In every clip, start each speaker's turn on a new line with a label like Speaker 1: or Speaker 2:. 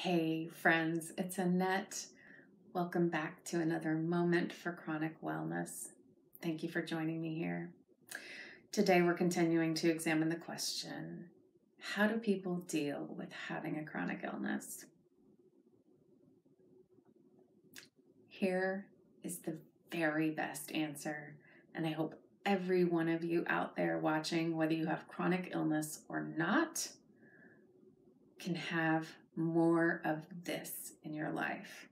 Speaker 1: Hey friends, it's Annette. Welcome back to another moment for chronic wellness. Thank you for joining me here. Today we're continuing to examine the question, how do people deal with having a chronic illness? Here is the very best answer, and I hope every one of you out there watching, whether you have chronic illness or not, can have more of this in your life.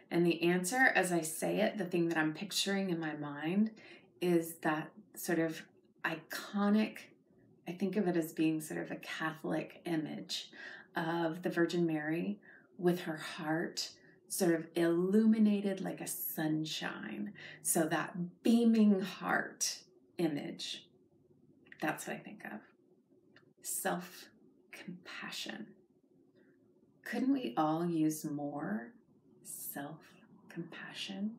Speaker 1: And the answer, as I say it, the thing that I'm picturing in my mind is that sort of iconic, I think of it as being sort of a Catholic image of the Virgin Mary with her heart sort of illuminated like a sunshine. So that beaming heart image, that's what I think of. Self-compassion. Couldn't we all use more self-compassion?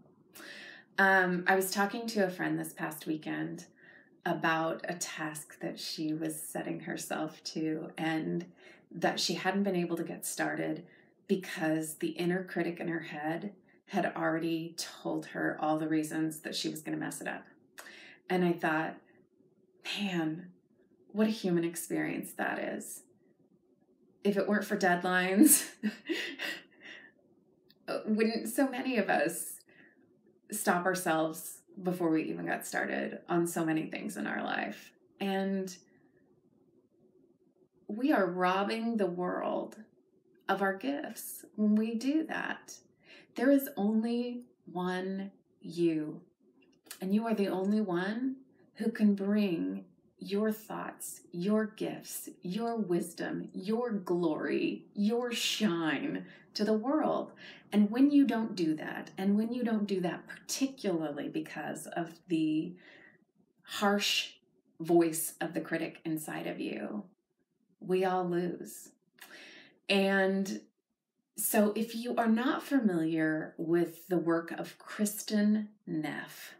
Speaker 1: I was talking to a friend this past weekend about a task that she was setting herself to and that she hadn't been able to get started because the inner critic in her head had already told her all the reasons that she was going to mess it up. And I thought, man, what a human experience that is. If it weren't for deadlines, wouldn't so many of us stop ourselves before we even got started on so many things in our life? And we are robbing the world of our gifts when we do that. There is only one you, and you are the only one who can bring your thoughts, your gifts, your wisdom, your glory, your shine to the world. And when you don't do that, and when you don't do that particularly because of the harsh voice of the critic inside of you, we all lose. And so if you are not familiar with the work of Kristin Neff,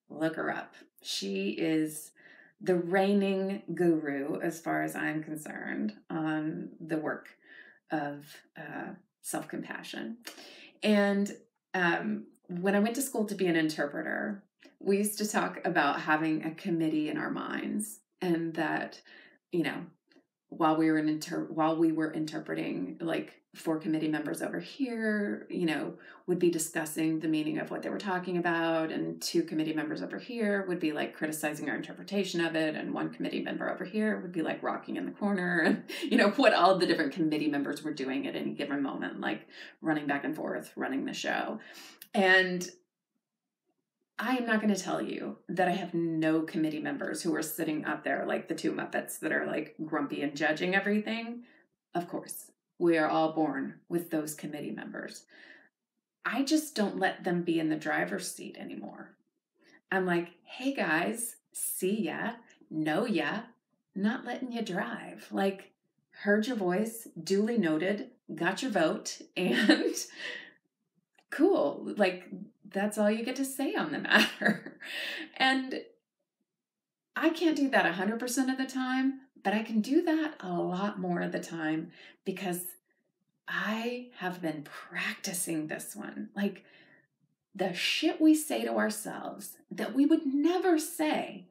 Speaker 1: look her up. She is the reigning guru, as far as I'm concerned, on the work of self-compassion. And when I went to school to be an interpreter, we used to talk about having a committee in our minds, and that, you know, while we were interpreting, like 4 committee members over here, would be discussing the meaning of what they were talking about, and 2 committee members over here would be like criticizing our interpretation of it, and 1 committee member over here would be like rocking in the corner, and what all the different committee members were doing at any given moment, like running back and forth, running the show. And I am not going to tell you that I have no committee members who are sitting up there like the 2 Muppets that are like grumpy and judging everything. Of course, we are all born with those committee members. I just don't let them be in the driver's seat anymore. I'm like, hey guys, see ya, know ya, not letting you drive. Like, heard your voice, duly noted, got your vote, and cool. Like, that's all you get to say on the matter. And I can't do that 100% of the time, but I can do that a lot more of the time because I have been practicing this one. Like, the shit we say to ourselves that we would never say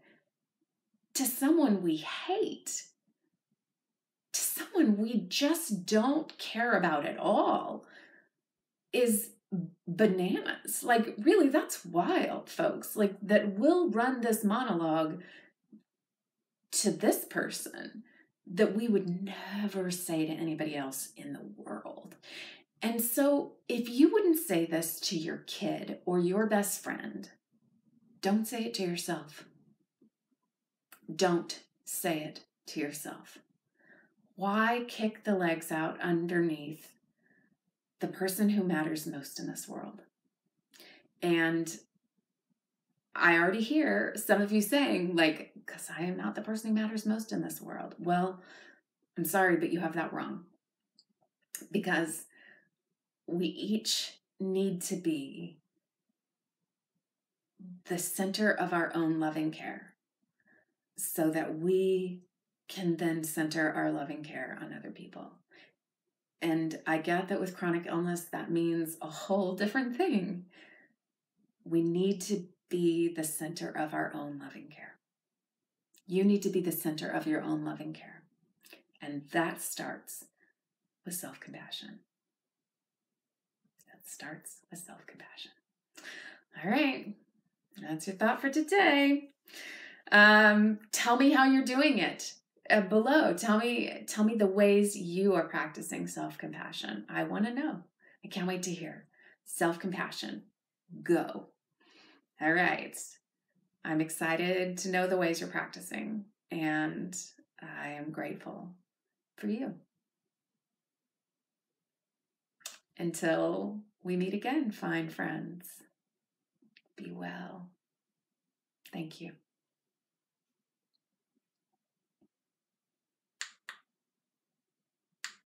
Speaker 1: to someone we hate, to someone we just don't care about at all, is bananas. Like, really, that's wild, folks. Like, that we'll run this monologue to this person that we would never say to anybody else in the world. And so if you wouldn't say this to your kid or your best friend, don't say it to yourself. Don't say it to yourself. Why kick the legs out underneath the person who matters most in this world? And I already hear some of you saying, like, because I am not the person who matters most in this world. Well, I'm sorry, but you have that wrong. Because we each need to be the center of our own loving care so that we can then center our loving care on other people. And I get that with chronic illness, that means a whole different thing. We need to be the center of our own loving care. You need to be the center of your own loving care. And that starts with self-compassion. That starts with self-compassion. All right. That's your thought for today. Tell me how you're doing it below. Tell me the ways you are practicing self-compassion. I want to know. I can't wait to hear. Self-compassion. Go. All right. I'm excited to know the ways you're practicing, and I am grateful for you. Until we meet again, fine friends. Be well. Thank you.